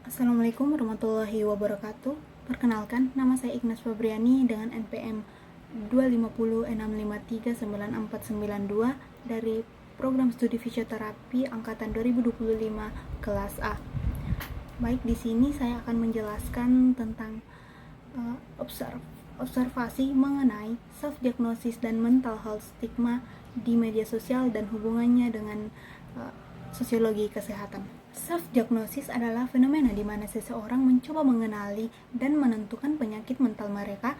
Assalamualaikum warahmatullahi wabarakatuh. Perkenalkan, nama saya Ignas Fabriani dengan NPM 25065394492 dari Program Studi Fisioterapi Angkatan 2025 kelas A. Baik, di sini saya akan menjelaskan tentang observasi mengenai self-diagnosis dan mental health stigma di media sosial dan hubungannya dengan sosiologi kesehatan. Self-diagnosis adalah fenomena di mana seseorang mencoba mengenali dan menentukan penyakit mental mereka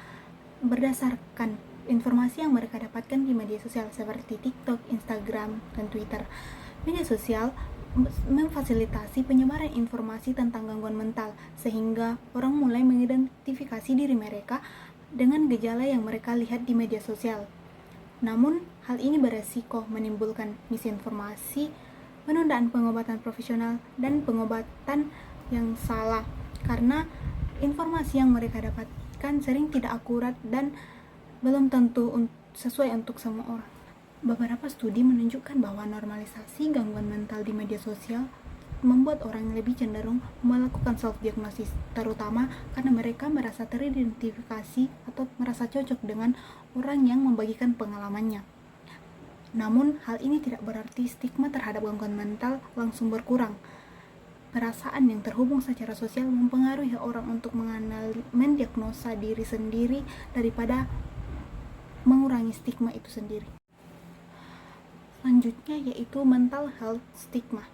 berdasarkan informasi yang mereka dapatkan di media sosial seperti TikTok, Instagram, dan Twitter. Media sosial memfasilitasi penyebaran informasi tentang gangguan mental sehingga orang mulai mengidentifikasi diri mereka dengan gejala yang mereka lihat di media sosial. Namun, hal ini beresiko menimbulkan misinformasi, penundaan pengobatan profesional, dan pengobatan yang salah karena informasi yang mereka dapatkan sering tidak akurat dan belum tentu sesuai untuk semua orang. Beberapa studi menunjukkan bahwa normalisasi gangguan mental di media sosial membuat orang lebih cenderung melakukan self-diagnosis, terutama karena mereka merasa teridentifikasi atau merasa cocok dengan orang yang membagikan pengalamannya. Namun, hal ini tidak berarti stigma terhadap gangguan mental langsung berkurang. Perasaan yang terhubung secara sosial mempengaruhi orang untuk mendiagnosa diri sendiri daripada mengurangi stigma itu sendiri. Selanjutnya yaitu mental health stigma.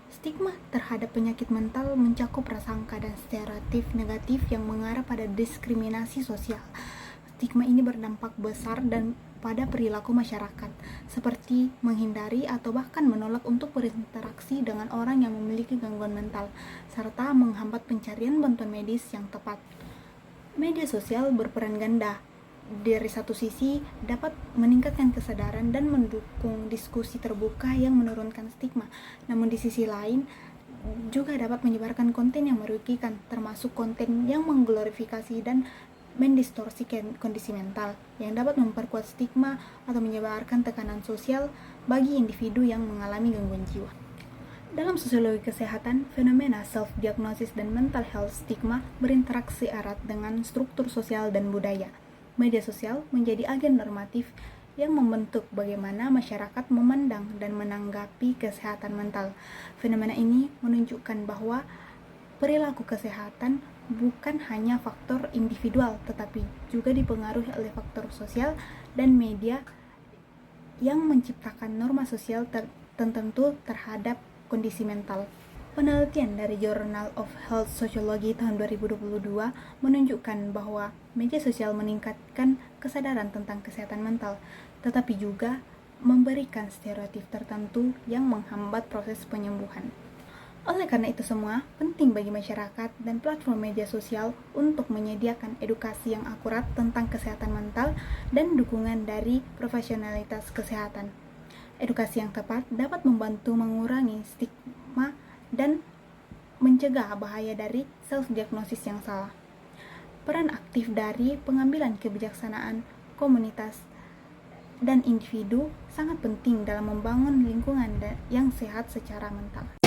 Stigma terhadap penyakit mental mencakup prasangka dan stereotip negatif yang mengarah pada diskriminasi sosial. Stigma ini berdampak besar dan pada perilaku masyarakat, seperti menghindari atau bahkan menolak untuk berinteraksi dengan orang yang memiliki gangguan mental, serta menghambat pencarian bantuan medis yang tepat. Media sosial berperan ganda. Dari satu sisi, dapat meningkatkan kesadaran dan mendukung diskusi terbuka yang menurunkan stigma. Namun di sisi lain, juga dapat menyebarkan konten yang merugikan, termasuk konten yang mengglorifikasi dan mendistorsi kondisi mental, yang dapat memperkuat stigma atau menyebarkan tekanan sosial bagi individu yang mengalami gangguan jiwa. Dalam sosiologi kesehatan, fenomena self-diagnosis dan mental health stigma berinteraksi erat dengan struktur sosial dan budaya. Media sosial menjadi agen normatif yang membentuk bagaimana masyarakat memandang dan menanggapi kesehatan mental. Fenomena ini menunjukkan bahwa perilaku kesehatan bukan hanya faktor individual, tetapi juga dipengaruhi oleh faktor sosial dan media yang menciptakan norma sosial tertentu terhadap kondisi mental. Penelitian dari Journal of Health Sociology tahun 2022 menunjukkan bahwa media sosial meningkatkan kesadaran tentang kesehatan mental, tetapi juga memberikan stereotip tertentu yang menghambat proses penyembuhan. Oleh karena itu semua, penting bagi masyarakat dan platform media sosial untuk menyediakan edukasi yang akurat tentang kesehatan mental dan dukungan dari profesionalitas kesehatan. Edukasi yang tepat dapat membantu mengurangi stigma dan mencegah bahaya dari self-diagnosis yang salah. Peran aktif dari pengambilan kebijaksanaan komunitas dan individu sangat penting dalam membangun lingkungan yang sehat secara mental.